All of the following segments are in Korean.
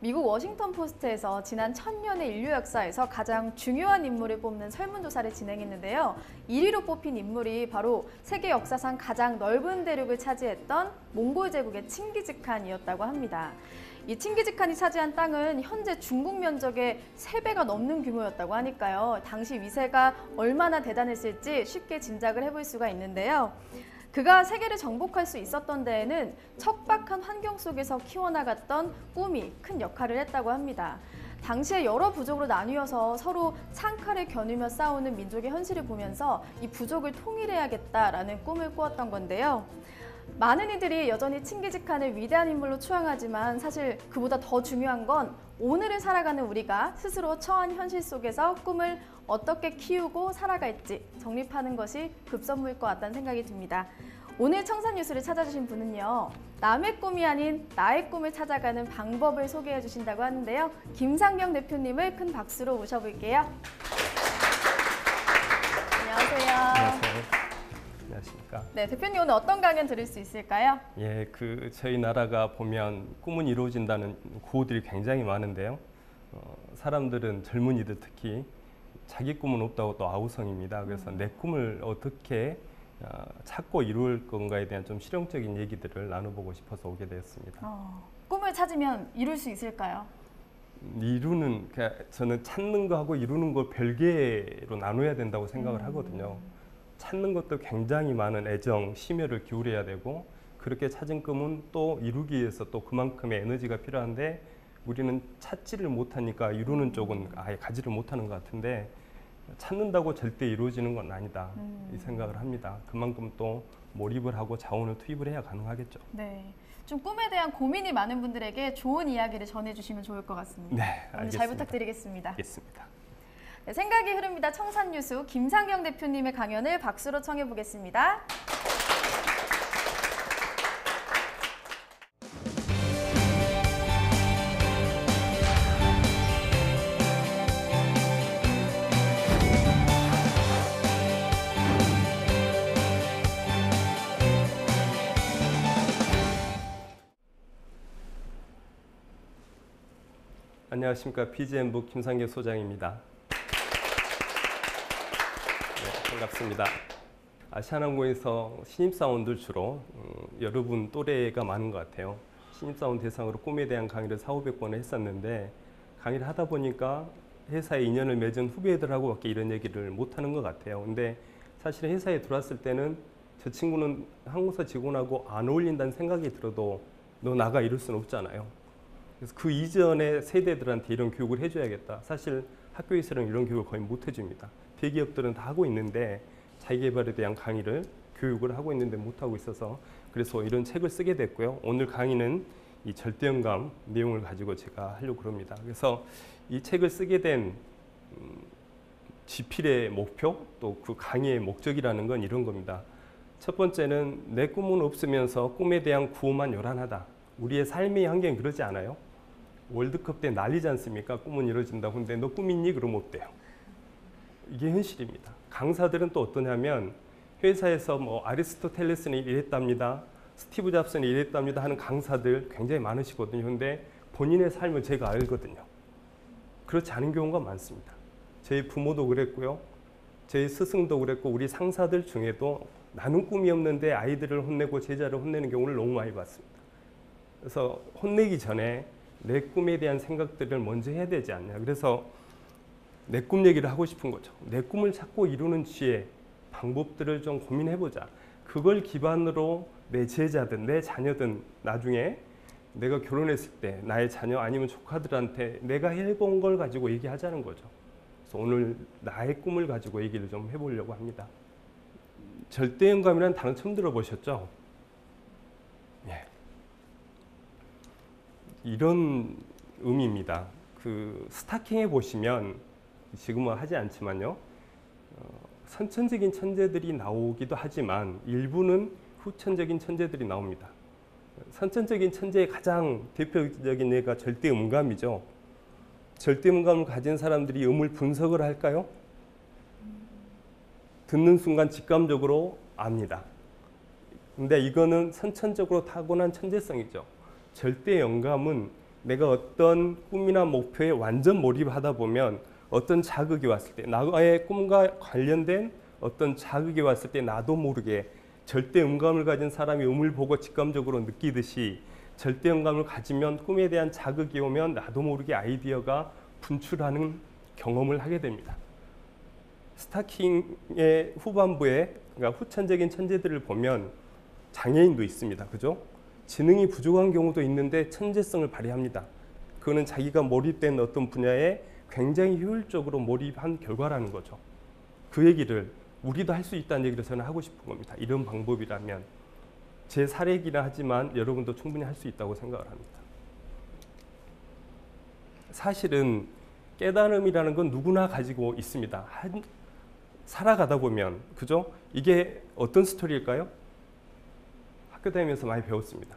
미국 워싱턴 포스트에서 지난 1000년의 인류 역사에서 가장 중요한 인물을 뽑는 설문조사를 진행했는데요. 1위로 뽑힌 인물이 바로 세계 역사상 가장 넓은 대륙을 차지했던 몽골 제국의 칭기즈칸이었다고 합니다. 이 칭기즈칸이 차지한 땅은 현재 중국 면적의 3배가 넘는 규모였다고 하니까요. 당시 위세가 얼마나 대단했을지 쉽게 짐작을 해볼 수가 있는데요. 그가 세계를 정복할 수 있었던 데에는 척박한 환경 속에서 키워나갔던 꿈이 큰 역할을 했다고 합니다. 당시에 여러 부족으로 나뉘어서 서로 창칼을 겨누며 싸우는 민족의 현실을 보면서 이 부족을 통일해야겠다라는 꿈을 꾸었던 건데요. 많은 이들이 여전히 칭기즈칸을 위대한 인물로 추앙하지만 사실 그보다 더 중요한 건 오늘을 살아가는 우리가 스스로 처한 현실 속에서 꿈을 어떻게 키우고 살아갈지 정립하는 것이 급선무일 것 같다는 생각이 듭니다. 오늘 청산뉴스를 찾아주신 분은요. 남의 꿈이 아닌 나의 꿈을 찾아가는 방법을 소개해 주신다고 하는데요. 김상경 대표님을 큰 박수로 모셔볼게요. 안녕하세요. 안녕하세요. 안녕하십니까. 네, 대표님 오늘 어떤 강연 들을 수 있을까요? 예, 저희 나라가 보면 꿈은 이루어진다는 구호들이 굉장히 많은데요. 사람들은 젊은이들 특히 자기 꿈은 없다고 또 아우성입니다. 그래서 내 꿈을 어떻게 찾고 이룰 건가에 대한 좀 실용적인 얘기들을 나눠보고 싶어서 오게 되었습니다. 꿈을 찾으면 이룰 수 있을까요? 저는 찾는 거하고 이루는 거 별개로 나눠야 된다고 생각을 하거든요. 찾는 것도 굉장히 많은 애정, 심혈을 기울여야 되고 그렇게 찾은 꿈은 또 이루기 위해서 또 그만큼의 에너지가 필요한데 우리는 찾지를 못하니까 이루는 쪽은 아예 가지를 못하는 것 같은데 찾는다고 절대 이루어지는 건 아니다 이 생각을 합니다. 그만큼 또 몰입을 하고 자원을 투입을 해야 가능하겠죠. 네, 좀 꿈에 대한 고민이 많은 분들에게 좋은 이야기를 전해주시면 좋을 것 같습니다. 네, 알겠습니다. 오늘 잘 부탁드리겠습니다. 알겠습니다. 네, 생각이 흐릅니다. 청산뉴스 김상경 대표님의 강연을 박수로 청해 보겠습니다. 안녕하십니까. BGM북 김상경 소장입니다. 네, 반갑습니다. 아시아나항공에서 신입사원들 주로 여러분 또래가 많은 것 같아요. 신입사원 대상으로 꿈에 대한 강의를 400~500번을 했었는데 강의를 하다 보니까 회사에 인연을 맺은 후배들하고밖에 이런 얘기를 못하는 것 같아요. 근데 사실 회사에 들어왔을 때는 저 친구는 항공사 직원하고 안 어울린다는 생각이 들어도 너 나가 이럴 수는 없잖아요. 그래서 그 이전의 세대들한테 이런 교육을 해줘야겠다. 사실 학교에서는 이런 교육을 거의 못 해줍니다. 대기업들은 다 하고 있는데 자기개발에 대한 강의를 교육을 하고 있는데 못하고 있어서 그래서 이런 책을 쓰게 됐고요. 오늘 강의는 이 절대음감 내용을 가지고 제가 하려고 합니다. 그래서 이 책을 쓰게 된 지필의 목표 또 그 강의의 목적이라는 건 이런 겁니다. 첫 번째는 내 꿈은 없으면서 꿈에 대한 구호만 요란하다. 우리의 삶의 환경이 그러지 않아요? 월드컵 때 난리지 않습니까? 꿈은 이루어진다고. 근데 너 꿈 있니? 그러면 어때요? 이게 현실입니다. 강사들은 또 어떠냐면 회사에서 뭐 아리스토텔레스는 이랬답니다. 스티브 잡스는 이랬답니다 하는 강사들 굉장히 많으시거든요. 근데 본인의 삶을 제가 알거든요. 그렇지 않은 경우가 많습니다. 제 부모도 그랬고요. 제 스승도 그랬고 우리 상사들 중에도 나는 꿈이 없는데 아이들을 혼내고 제자를 혼내는 경우를 너무 많이 봤습니다. 그래서 혼내기 전에 내 꿈에 대한 생각들을 먼저 해야 되지 않냐. 그래서 내 꿈 얘기를 하고 싶은 거죠. 내 꿈을 찾고 이루는 지혜, 방법들을 좀 고민해보자. 그걸 기반으로 내 제자든 내 자녀든 나중에 내가 결혼했을 때 나의 자녀 아니면 조카들한테 내가 해본 걸 가지고 얘기하자는 거죠. 그래서 오늘 나의 꿈을 가지고 얘기를 좀 해보려고 합니다. 절대음감이라는 단어 처음 들어보셨죠? 예. 이런 의미입니다. 그 스타킹에 보시면 지금은 하지 않지만요. 선천적인 천재들이 나오기도 하지만 일부는 후천적인 천재들이 나옵니다. 선천적인 천재의 가장 대표적인 예가 절대음감이죠. 절대음감을 가진 사람들이 음을 분석을 할까요? 듣는 순간 직감적으로 압니다. 근데 이거는 선천적으로 타고난 천재성이죠. 절대 영감은 내가 어떤 꿈이나 목표에 완전 몰입하다 보면 어떤 자극이 왔을 때, 나의 꿈과 관련된 어떤 자극이 왔을 때 나도 모르게 절대 음감을 가진 사람이 음을 보고 직감적으로 느끼듯이 절대 음감을 가지면 꿈에 대한 자극이 오면 나도 모르게 아이디어가 분출하는 경험을 하게 됩니다. 스타킹의 후반부에, 그러니까 후천적인 천재들을 보면 장애인도 있습니다. 그죠? 지능이 부족한 경우도 있는데 천재성을 발휘합니다. 그거는 자기가 몰입된 어떤 분야에 굉장히 효율적으로 몰입한 결과라는 거죠. 그 얘기를 우리도 할 수 있다는 얘기를 저는 하고 싶은 겁니다. 이런 방법이라면. 제 사례이긴 하지만 여러분도 충분히 할 수 있다고 생각을 합니다. 사실은 깨달음이라는 건 누구나 가지고 있습니다. 살아가다 보면, 그죠? 이게 어떤 스토리일까요? 학교 다니면서 많이 배웠습니다.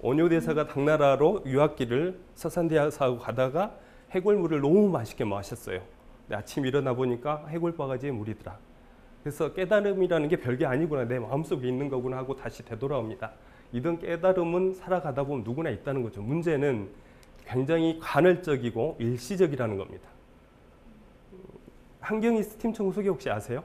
원효대사가 당나라로 유학길을 서산대사하고 가다가 해골물을 너무 맛있게 마셨어요. 아침 일어나 보니까 해골바가지에 물이더라. 그래서 깨달음이라는 게 별게 아니구나, 내 마음속에 있는 거구나 하고 다시 되돌아옵니다. 이런 깨달음은 살아가다 보면 누구나 있다는 거죠. 문제는 굉장히 간헐적이고 일시적이라는 겁니다. 한경희 스팀 청소기 혹시 아세요?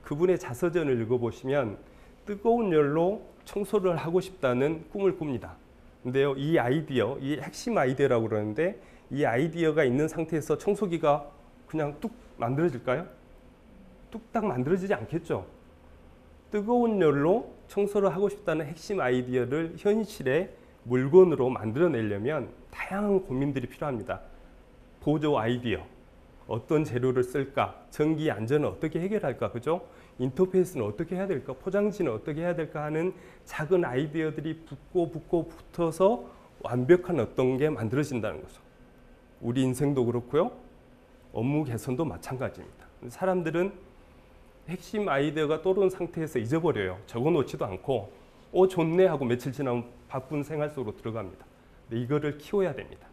그분의 자서전을 읽어보시면 뜨거운 열로 청소를 하고 싶다는 꿈을 꿉니다. 근데요, 이 아이디어, 이 핵심 아이디어라고 그러는데 이 아이디어가 있는 상태에서 청소기가 그냥 뚝 만들어질까요? 뚝딱 만들어지지 않겠죠. 뜨거운 열로 청소를 하고 싶다는 핵심 아이디어를 현실의 물건으로 만들어내려면 다양한 고민들이 필요합니다. 보조 아이디어, 어떤 재료를 쓸까? 전기 안전은 어떻게 해결할까? 그죠? 인터페이스는 어떻게 해야 될까? 포장지는 어떻게 해야 될까? 하는 작은 아이디어들이 붙어서 완벽한 어떤 게 만들어진다는 거죠. 우리 인생도 그렇고요. 업무 개선도 마찬가지입니다. 사람들은 핵심 아이디어가 떠오른 상태에서 잊어버려요. 적어놓지도 않고 좋네 하고 며칠 지나면 바쁜 생활 속으로 들어갑니다. 근데 이거를 키워야 됩니다.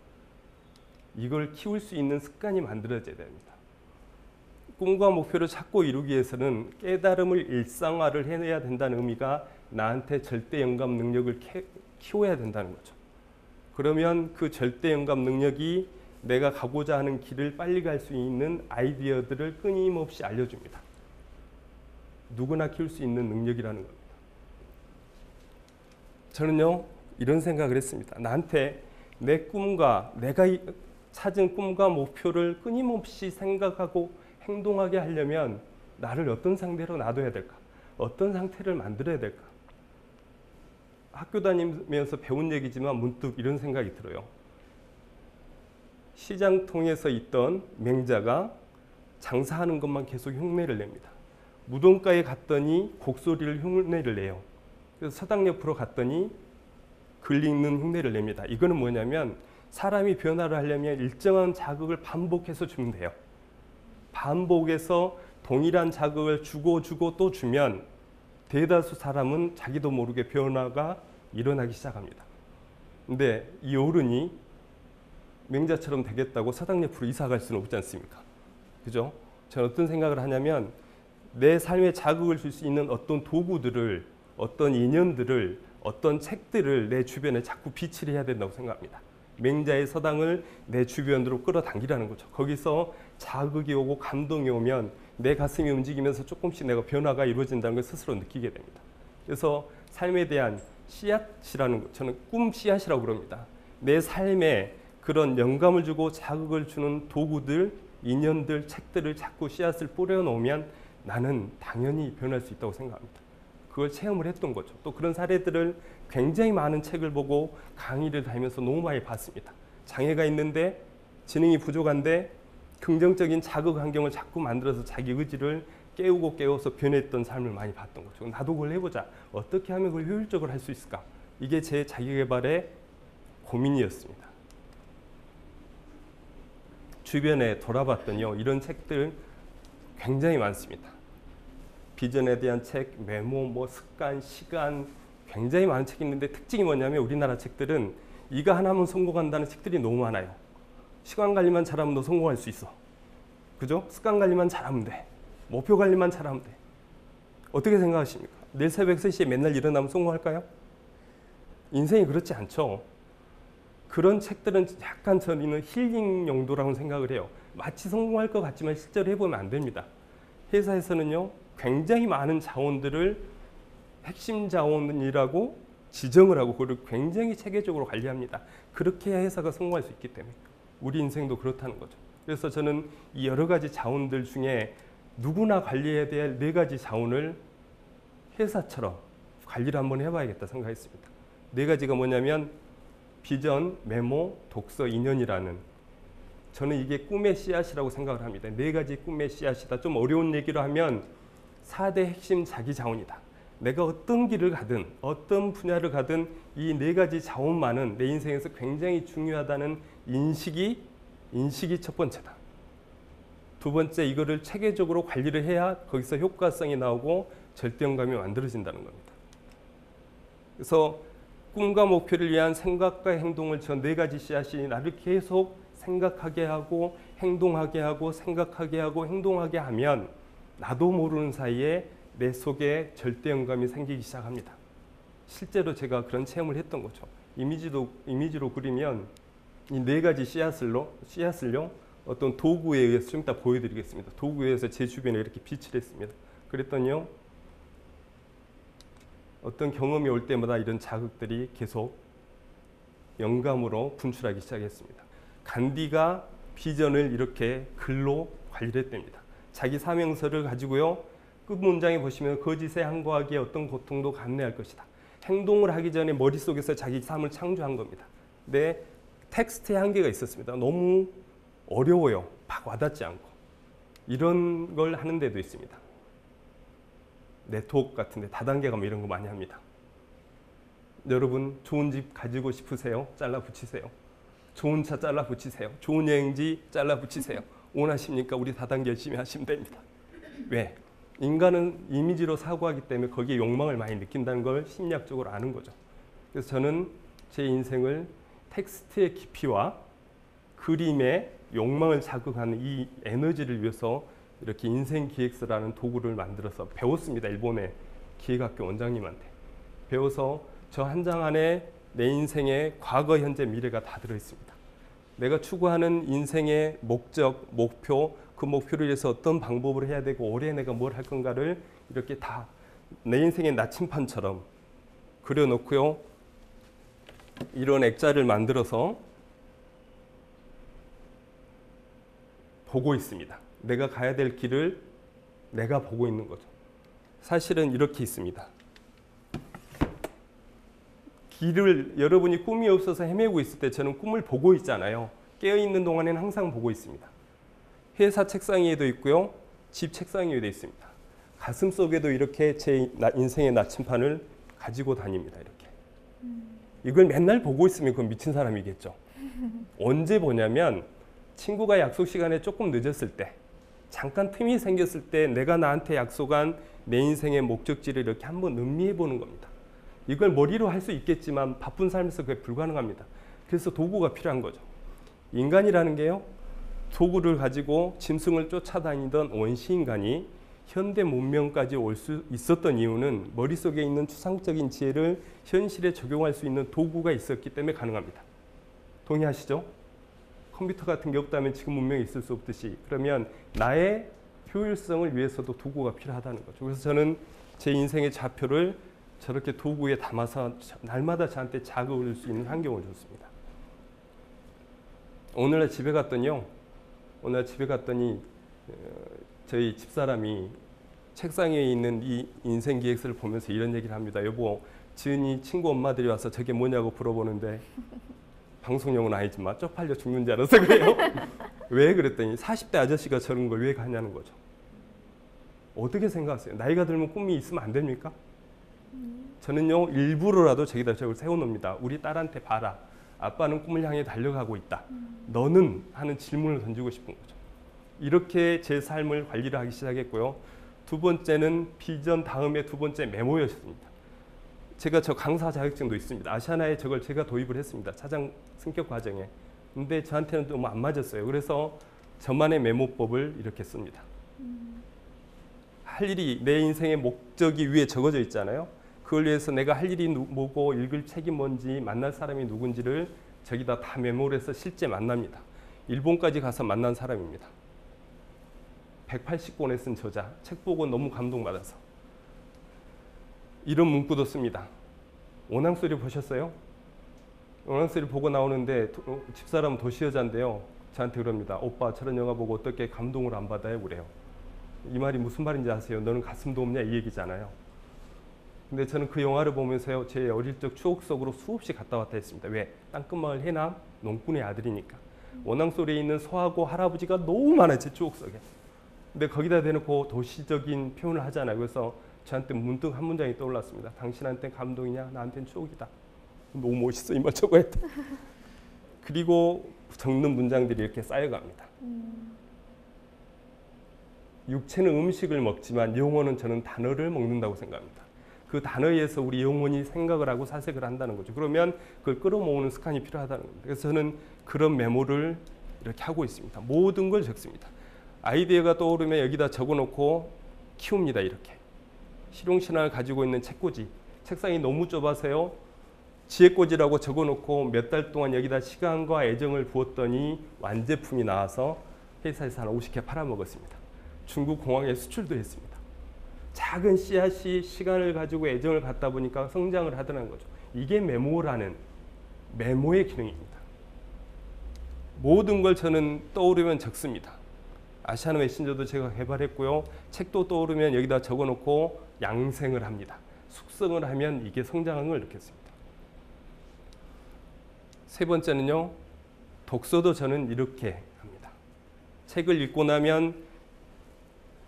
이걸 키울 수 있는 습관이 만들어져야 됩니다. 꿈과 목표를 찾고 이루기 위해서는 깨달음을 일상화를 해내야 된다는 의미가 나한테 절대 영감 능력을 키워야 된다는 거죠. 그러면 그 절대 영감 능력이 내가 가고자 하는 길을 빨리 갈 수 있는 아이디어들을 끊임없이 알려줍니다. 누구나 키울 수 있는 능력이라는 겁니다. 저는요, 이런 생각을 했습니다. 나한테 내 꿈과 내가 찾은 꿈과 목표를 끊임없이 생각하고 행동하게 하려면 나를 어떤 상태로 놔둬야 될까? 어떤 상태를 만들어야 될까? 학교 다니면서 배운 얘기지만 문득 이런 생각이 들어요. 시장통에서 있던 맹자가 장사하는 것만 계속 흉내를 냅니다. 무덤가에 갔더니 곡소리를 흉내를 내요. 그래서 서당 옆으로 갔더니 글 읽는 흉내를 냅니다. 이거는 뭐냐면 사람이 변화를 하려면 일정한 자극을 반복해서 주면 돼요. 반복해서 동일한 자극을 주고 또 주면 대다수 사람은 자기도 모르게 변화가 일어나기 시작합니다. 근데 이 어른이 맹자처럼 되겠다고 서당 옆으로 이사 갈 수는 없지 않습니까? 그죠? 저는 어떤 생각을 하냐면 내 삶에 자극을 줄 수 있는 어떤 도구들을, 어떤 인연들을, 어떤 책들을 내 주변에 자꾸 비치를 해야 된다고 생각합니다. 맹자의 서당을 내 주변으로 끌어당기라는 거죠. 거기서 자극이 오고 감동이 오면 내 가슴이 움직이면서 조금씩 내가 변화가 이루어진다는 걸 스스로 느끼게 됩니다. 그래서 삶에 대한 씨앗이라는 거, 저는 꿈 씨앗이라고 그럽니다. 내 삶에 그런 영감을 주고 자극을 주는 도구들, 인연들, 책들을 자꾸 씨앗을 뿌려놓으면 나는 당연히 변할 수 있다고 생각합니다. 그걸 체험을 했던 거죠. 또 그런 사례들을 굉장히 많은 책을 보고 강의를 다니면서 너무 많이 봤습니다. 장애가 있는데 지능이 부족한데 긍정적인 자극 환경을 자꾸 만들어서 자기 의지를 깨워서 변했던 삶을 많이 봤던 거죠. 나도 그걸 해보자. 어떻게 하면 그걸 효율적으로 할 수 있을까? 이게 제 자기개발의 고민이었습니다. 주변에 돌아봤더니요, 이런 책들 굉장히 많습니다. 비전에 대한 책, 메모, 습관, 시간, 굉장히 많은 책이 있는데 특징이 뭐냐면 우리나라 책들은 이거 하나면 성공한다는 책들이 너무 많아요. 시간 관리만 잘하면 너 성공할 수 있어. 그죠? 습관 관리만 잘하면 돼. 목표 관리만 잘하면 돼. 어떻게 생각하십니까? 내일 새벽 3시에 맨날 일어나면 성공할까요? 인생이 그렇지 않죠. 그런 책들은 약간 저는 힐링 용도라고 생각을 해요. 마치 성공할 것 같지만 실제로 해보면 안 됩니다. 회사에서는요, 굉장히 많은 자원들을 핵심 자원이라고 지정을 하고 그걸 굉장히 체계적으로 관리합니다. 그렇게 해야 회사가 성공할 수 있기 때문에 우리 인생도 그렇다는 거죠. 그래서 저는 이 여러 가지 자원들 중에 누구나 관리해야 될 4가지 자원을 회사처럼 관리를 한번 해봐야겠다 생각했습니다. 4가지가 뭐냐면 비전, 메모, 독서, 인연이라는, 저는 이게 꿈의 씨앗이라고 생각을 합니다. 4가지 꿈의 씨앗이다. 좀 어려운 얘기로 하면 4대 핵심 자기 자원이다. 내가 어떤 길을 가든 어떤 분야를 가든 이 4가지 자원만은 내 인생에서 굉장히 중요하다는 인식이 첫 번째다. 두 번째, 이거를 체계적으로 관리를 해야 거기서 효과성이 나오고 절대음감이 만들어진다는 겁니다. 그래서 꿈과 목표를 위한 생각과 행동을 저 4가지 씨앗이 나를 계속 생각하게 하고 행동하게 하고 생각하게 하고 행동하게 하면 나도 모르는 사이에 내 속에 절대음감이 생기기 시작합니다. 실제로 제가 그런 체험을 했던 거죠. 이미지로 그리면 이 4가지 씨앗을요 어떤 도구에 의해서 좀 이따 보여드리겠습니다. 도구에 의해서 제 주변에 이렇게 빛을 했습니다. 그랬더니요, 어떤 경험이 올 때마다 이런 자극들이 계속 영감으로 분출하기 시작했습니다. 간디가 비전을 이렇게 글로 관리를 했답니다. 자기 사명서를 가지고요, 끝 문장에 보시면 거짓에 항거하기에 어떤 고통도 감내할 것이다. 행동을 하기 전에 머릿속에서 자기 삶을 창조한 겁니다. 근데 텍스트에 한계가 있었습니다. 너무 어려워요. 막 와닿지 않고. 이런 걸 하는 데도 있습니다. 네트워크 같은데 다단계 가면 이런 거 많이 합니다. 여러분, 좋은 집 가지고 싶으세요? 잘라 붙이세요. 좋은 차 잘라 붙이세요. 좋은 여행지 잘라 붙이세요. 원하십니까? 우리 다단계 열심히 하시면 됩니다. 왜? 인간은 이미지로 사고하기 때문에 거기에 욕망을 많이 느낀다는 걸 심리학적으로 아는 거죠. 그래서 저는 제 인생을 텍스트의 깊이와 그림의 욕망을 자극하는 이 에너지를 위해서 이렇게 인생 기획서라는 도구를 만들어서 배웠습니다. 일본의 기획학교 원장님한테 배워서 저 한 장 안에 내 인생의 과거, 현재, 미래가 다 들어있습니다. 내가 추구하는 인생의 목적, 목표, 그 목표를 위해서 어떤 방법으로 해야 되고 올해 내가 뭘 할 건가를 이렇게 다 내 인생의 나침판처럼 그려놓고요, 이런 액자를 만들어서 보고 있습니다. 내가 가야 될 길을 내가 보고 있는 거죠. 사실은 이렇게 있습니다. 길을, 여러분이 꿈이 없어서 헤매고 있을 때 저는 꿈을 보고 있잖아요. 깨어있는 동안에는 항상 보고 있습니다. 회사 책상 위에도 있고요, 집 책상 위에도 있습니다. 가슴 속에도 이렇게 제 인생의 나침판을 가지고 다닙니다. 이렇게. 이걸 맨날 보고 있으면 그건 미친 사람이겠죠. 언제 보냐면 친구가 약속 시간에 조금 늦었을 때, 잠깐 틈이 생겼을 때 내가 나한테 약속한 내 인생의 목적지를 이렇게 한번 음미해 보는 겁니다. 이걸 머리로 할 수 있겠지만 바쁜 삶에서 그게 불가능합니다. 그래서 도구가 필요한 거죠. 인간이라는 게요, 도구를 가지고 짐승을 쫓아다니던 원시인간이 현대 문명까지 올 수 있었던 이유는 머릿속에 있는 추상적인 지혜를 현실에 적용할 수 있는 도구가 있었기 때문에 가능합니다. 동의하시죠? 컴퓨터 같은 게 없다면 지금 문명이 있을 수 없듯이, 그러면 나의 효율성을 위해서도 도구가 필요하다는 거죠. 그래서 저는 제 인생의 좌표를 저렇게 도구에 담아서 날마다 저한테 자극을 줄 수 있는 환경을 줬습니다. 오늘날 집에 갔더니 저희 집사람이 책상 위에 있는 이 인생 기획서를 보면서 이런 얘기를 합니다. 여보, 지은이 친구 엄마들이 와서 저게 뭐냐고 물어보는데 방송용은 아니지만 쪽팔려 죽는 줄 알아서 그래요. 왜 그랬더니 40대 아저씨가 저런 걸 왜 가냐는 거죠. 어떻게 생각하세요? 나이가 들면 꿈이 있으면 안 됩니까? 저는요, 일부러라도 저기다 저걸 세워놓습니다. 우리 딸한테 봐라. 아빠는 꿈을 향해 달려가고 있다. 너는? 하는 질문을 던지고 싶은 거죠. 이렇게 제 삶을 관리를 하기 시작했고요. 두 번째는 비전 다음에 두 번째 메모였습니다. 제가 저 강사 자격증도 있습니다. 아시아나에 저걸 제가 도입을 했습니다. 차장 승격 과정에. 근데 저한테는 좀 안 맞았어요. 그래서 저만의 메모법을 이렇게 씁니다. 할 일이, 내 인생의 목적이 위에 적어져 있잖아요. 그걸 위해서 내가 할 일이 뭐고 읽을 책이 뭔지 만날 사람이 누군지를 저기다 다 메모를 해서 실제 만납니다. 일본까지 가서 만난 사람입니다. 180권에 쓴 저자, 책 보고 너무 감동받아서 이런 문구도 씁니다. 원앙소리 보셨어요? 원앙소리 보고 나오는데 집사람 도시여자인데요. 저한테 그럽니다. 오빠 저런 영화 보고 어떻게 감동을 안 받아요? 그래요. 이 말이 무슨 말인지 아세요? 너는 가슴도 없냐? 이 얘기잖아요. 근데 저는 그 영화를 보면서요. 제 어릴 적 추억 속으로 수없이 갔다 왔다 했습니다. 왜? 땅끝마을 해남 농꾼의 아들이니까. 원앙소리에 있는 소하고 할아버지가 너무 많아요. 제 추억 속에. 근데 거기다 대놓고 도시적인 표현을 하잖아요. 그래서 저한테 문득 한 문장이 떠올랐습니다. 당신한테 감동이냐? 나한테는 추억이다. 너무 멋있어. 이 말 적어야 돼. 그리고 적는 문장들이 이렇게 쌓여갑니다. 육체는 음식을 먹지만 영혼은 저는 단어를 먹는다고 생각합니다. 그 단어에 의해서 우리 영혼이 생각을 하고 사색을 한다는 거죠. 그러면 그걸 끌어모으는 습관이 필요하다는 겁니다. 그래서 저는 그런 메모를 이렇게 하고 있습니다. 모든 걸 적습니다. 아이디어가 떠오르면 여기다 적어놓고 키웁니다. 이렇게. 실용신앙을 가지고 있는 책꽂이. 책상이 너무 좁아서요. 지혜꽂이라고 적어놓고 몇 달 동안 여기다 시간과 애정을 부었더니 완제품이 나와서 회사에서 한 50개 팔아먹었습니다. 중국 공항에 수출도 했습니다. 작은 씨앗이 시간을 가지고 애정을 갖다 보니까 성장을 하더라는 거죠. 이게 메모라는 메모의 기능입니다. 모든 걸 저는 떠오르면 적습니다. 아시아나 메신저도 제가 개발했고요. 책도 떠오르면 여기다 적어놓고 양생을 합니다. 숙성을 하면 이게 성장하는 걸 느꼈습니다. 세 번째는요. 독서도 저는 이렇게 합니다. 책을 읽고 나면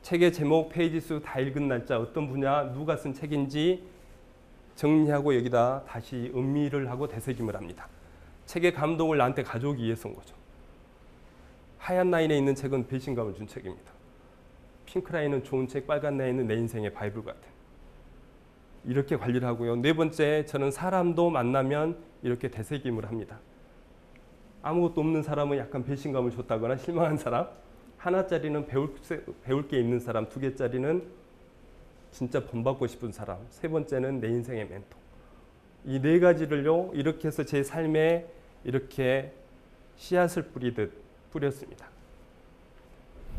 책의 제목, 페이지 수, 다 읽은 날짜, 어떤 분야, 누가 쓴 책인지 정리하고 여기다 다시 음미를 하고 되새김을 합니다. 책의 감동을 나한테 가져오기 위해서인 거죠. 하얀 라인에 있는 책은 배신감을 준 책입니다. 핑크 라인은 좋은 책, 빨간 라인은 내 인생의 바이블 같은. 이렇게 관리를 하고요. 네 번째, 저는 사람도 만나면 이렇게 되새김을 합니다. 아무것도 없는 사람은 약간 배신감을 줬다거나 실망한 사람, 하나짜리는 배울 게 있는 사람, 두 개짜리는 진짜 본받고 싶은 사람, 세 번째는 내 인생의 멘토. 이 네 가지를요, 이렇게 해서 제 삶에 이렇게 씨앗을 뿌리듯 뿌렸습니다.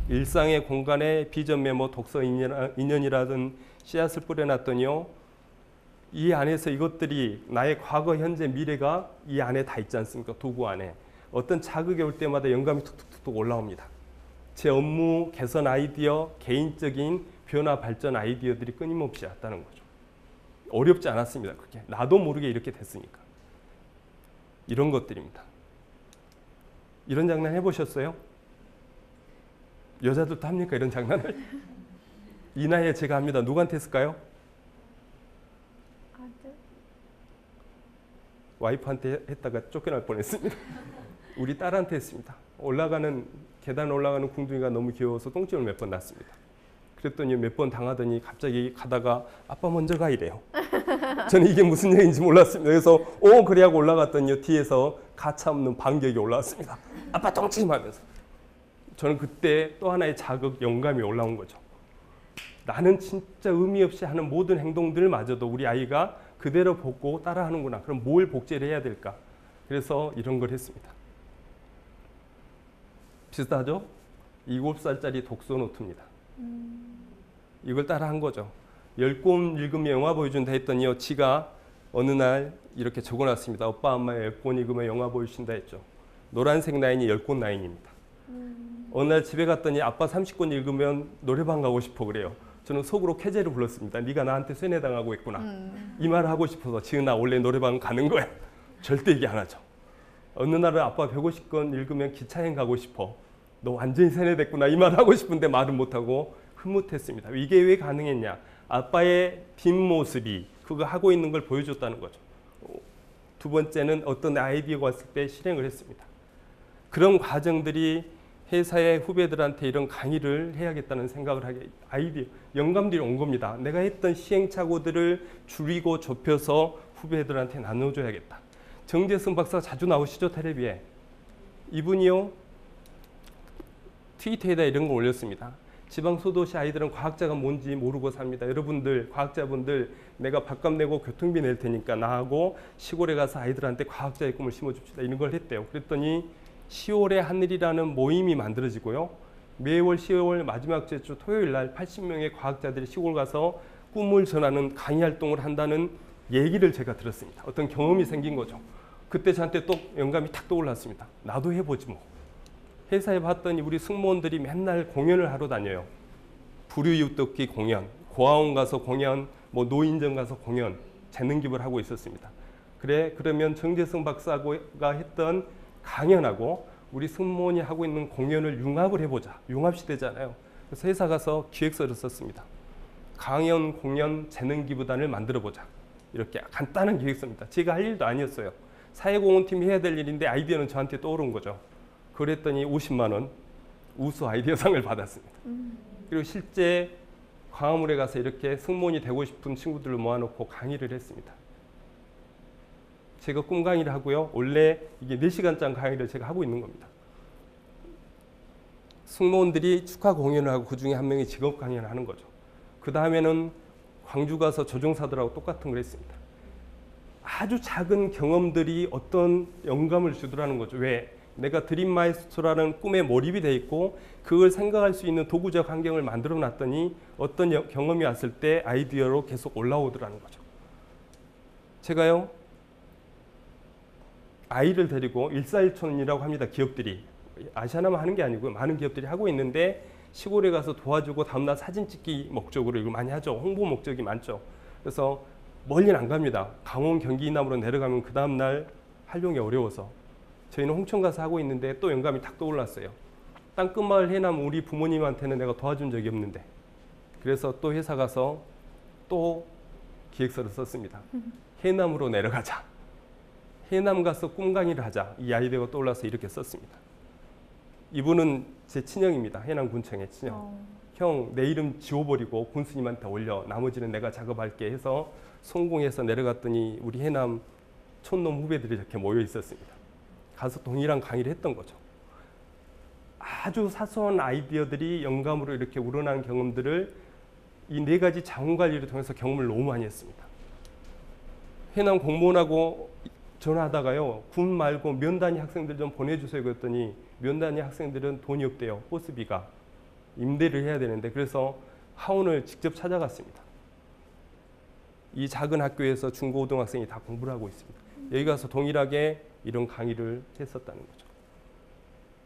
일상의 공간에 비전 메모, 독서 인연이라든 씨앗을 뿌려놨더니요, 이 안에서 이것들이 나의 과거, 현재, 미래가 이 안에 다 있지 않습니까? 도구 안에. 어떤 자극이 올 때마다 영감이 툭툭툭 올라옵니다. 제 업무, 개선 아이디어, 개인적인 변화, 발전 아이디어들이 끊임없이 왔다는 거죠. 어렵지 않았습니다. 그게. 나도 모르게 이렇게 됐으니까. 이런 것들입니다. 이런 장난 해보셨어요? 여자들도 합니까? 이런 장난을? 이 나이에 제가 합니다. 누구한테 했을까요? 아들. 와이프한테 했다가 쫓겨날 뻔했습니다. 우리 딸한테 했습니다. 계단 올라가는 궁둥이가 너무 귀여워서 똥침을 몇 번 났습니다. 그랬더니 몇 번 당하더니 갑자기 가다가 아빠 먼저 가 이래요. 저는 이게 무슨 얘기인지 몰랐습니다. 그래서 그래 하고 올라갔더니 뒤에서 가차없는 반격이 올라왔습니다. 아빠 똥침 하면서. 저는 그때 또 하나의 자극, 영감이 올라온 거죠. 나는 진짜 의미 없이 하는 모든 행동들마저도 우리 아이가 그대로 보고 따라하는구나. 그럼 뭘 복제를 해야 될까? 그래서 이런 걸 했습니다. 비슷하죠? 7살짜리 독서 노트입니다. 이걸 따라한 거죠. 10권 읽으면 영화 보여준다 했더니요. 지가 어느 날 이렇게 적어놨습니다. 오빠 엄마 10권 읽으면 영화 보여준다 했죠. 노란색 라인이 10권 라인입니다. 어느 날 집에 갔더니 아빠 30권 읽으면 노래방 가고 싶어 그래요. 저는 속으로 쾌재를 불렀습니다. 네가 나한테 세뇌당하고 있구나. 이 말을 하고 싶어서 지은아 원래 노래방 가는 거야. 절대 얘기 안 하죠. 어느 날은 아빠 150권 읽으면 기차여행 가고 싶어. 너 완전히 세뇌됐구나. 이 말을 하고 싶은데 말은 못하고 흐뭇했습니다. 이게 왜 가능했냐. 아빠의 뒷모습이 그거 하고 있는 걸 보여줬다는 거죠. 두 번째는 어떤 아이디어가 왔을 때 실행을 했습니다. 그런 과정들이 회사의 후배들한테 이런 강의를 해야겠다는 생각을 하게 아이디어, 영감들이 온 겁니다. 내가 했던 시행착오들을 줄이고 좁혀서 후배들한테 나눠줘야겠다. 정재승 박사가 자주 나오시죠, 텔레비에. 이분이요, 트위터에다 이런 거 올렸습니다. 지방 소도시 아이들은 과학자가 뭔지 모르고 삽니다. 여러분들 과학자분들 내가 밥값 내고 교통비 낼 테니까 나하고 시골에 가서 아이들한테 과학자의 꿈을 심어줍시다. 이런 걸 했대요. 그랬더니 10월의 하늘이라는 모임이 만들어지고요. 매월 10월 마지막 주 토요일 날 80명의 과학자들이 시골 가서 꿈을 전하는 강의 활동을 한다는 얘기를 제가 들었습니다. 어떤 경험이 생긴 거죠. 그때 저한테 또 영감이 탁 떠올랐습니다. 나도 해보지 뭐. 회사에 봤더니 우리 승무원들이 맨날 공연을 하러 다녀요. 불우이웃돕기 공연, 고아원 가서 공연, 뭐 노인정 가서 공연, 재능 기부를 하고 있었습니다. 그래, 그러면 정재승 박사가 했던 강연하고 우리 승무원이 하고 있는 공연을 융합을 해보자. 융합시대잖아요. 그래서 회사 가서 기획서를 썼습니다. 강연, 공연, 재능 기부단을 만들어보자. 이렇게 간단한 기획서입니다. 제가 할 일도 아니었어요. 사회공헌팀이 해야 될 일인데 아이디어는 저한테 떠오른 거죠. 그랬더니 50만 원 우수 아이디어상을 받았습니다. 그리고 실제 광화문에 가서 이렇게 승무원이 되고 싶은 친구들을 모아놓고 강의를 했습니다. 제가 꿈 강의를 하고요. 원래 이게 4시간짜리 강의를 제가 하고 있는 겁니다. 승무원들이 축하 공연을 하고 그중에 한 명이 직업 강연을 하는 거죠. 그 다음에는 광주 가서 조종사들하고 똑같은 걸 했습니다. 아주 작은 경험들이 어떤 영감을 주더라는 거죠. 왜? 내가 드림 마이스터라는 꿈에 몰입이 돼 있고 그걸 생각할 수 있는 도구적 환경을 만들어 놨더니 어떤 경험이 왔을 때 아이디어로 계속 올라오더라는 거죠. 제가요, 아이를 데리고 141촌이라고 합니다. 기업들이. 아시아나만 하는 게 아니고요. 많은 기업들이 하고 있는데 시골에 가서 도와주고 다음날 사진 찍기 목적으로 이걸 많이 하죠. 홍보 목적이 많죠. 그래서 멀리는 안 갑니다. 강원 경기 이남으로 내려가면 그 다음날 활용이 어려워서 저희는 홍천 가서 하고 있는데 또 영감이 탁 떠올랐어요. 땅끝마을 해남 우리 부모님한테는 내가 도와준 적이 없는데 그래서 또 회사 가서 또 기획서를 썼습니다. 해남으로 내려가자. 해남 가서 꿈 강의를 하자. 이 아이디어가 떠올라서 이렇게 썼습니다. 이분은 제 친형입니다. 해남군청의 친형. 형, 내 이름 지워버리고 군수님한테 올려. 나머지는 내가 작업할게 해서 성공해서 내려갔더니 우리 해남 촌놈 후배들이 이렇게 모여 있었습니다. 가서 동일한 강의를 했던 거죠. 아주 사소한 아이디어들이 영감으로 이렇게 우러나는 경험들을 이 4가지 자원관리를 통해서 경험을 너무 많이 했습니다. 해남 공무원하고 전화하다가요. 군 말고 면단위 학생들 좀 보내주세요 그랬더니 면단위 학생들은 돈이 없대요. 버스비가. 임대를 해야 되는데 그래서 하원을 직접 찾아갔습니다. 이 작은 학교에서 중고등학생이 다 공부를 하고 있습니다. 여기 가서 동일하게 이런 강의를 했었다는 거죠.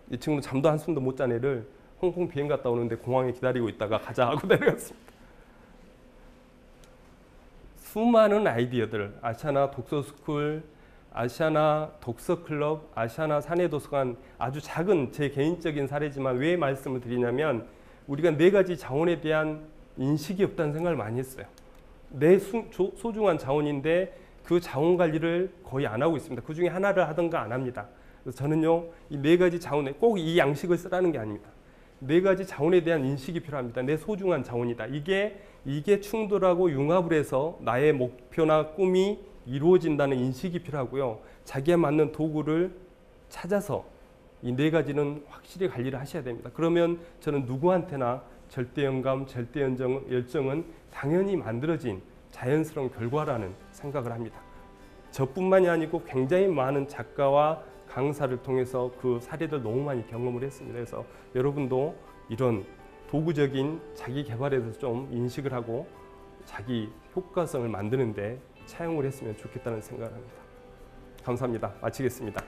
이 친구는 잠도 한숨도 못 잔 애를 홍콩 비행 갔다 오는데 공항에 기다리고 있다가 가자 하고 내려갔습니다. 수많은 아이디어들, 아시아나 독서스쿨, 아시아나 독서클럽, 아시아나 사내도서관 아주 작은 제 개인적인 사례지만 왜 말씀을 드리냐면 우리가 4가지 자원에 대한 인식이 없다는 생각을 많이 했어요. 내 소중한 자원인데 그 자원 관리를 거의 안 하고 있습니다. 그 중에 하나를 하든가 안 합니다. 그래서 저는요, 이 4가지 자원에 꼭 이 양식을 쓰라는 게 아닙니다. 4가지 자원에 대한 인식이 필요합니다. 내 소중한 자원이다. 이게 충돌하고 융합을 해서 나의 목표나 꿈이 이루어진다는 인식이 필요하고요. 자기에 맞는 도구를 찾아서 이 4가지는 확실히 관리를 하셔야 됩니다. 그러면 저는 누구한테나 절대 영감, 절대 열정은 당연히 만들어진 자연스러운 결과라는 생각을 합니다. 저뿐만이 아니고 굉장히 많은 작가와 강사를 통해서 그 사례들 너무 많이 경험을 했습니다. 그래서 여러분도 이런 도구적인 자기 개발에 대해서 좀 인식을 하고 자기 효과성을 만드는데 차용을 했으면 좋겠다는 생각을 합니다. 감사합니다. 마치겠습니다.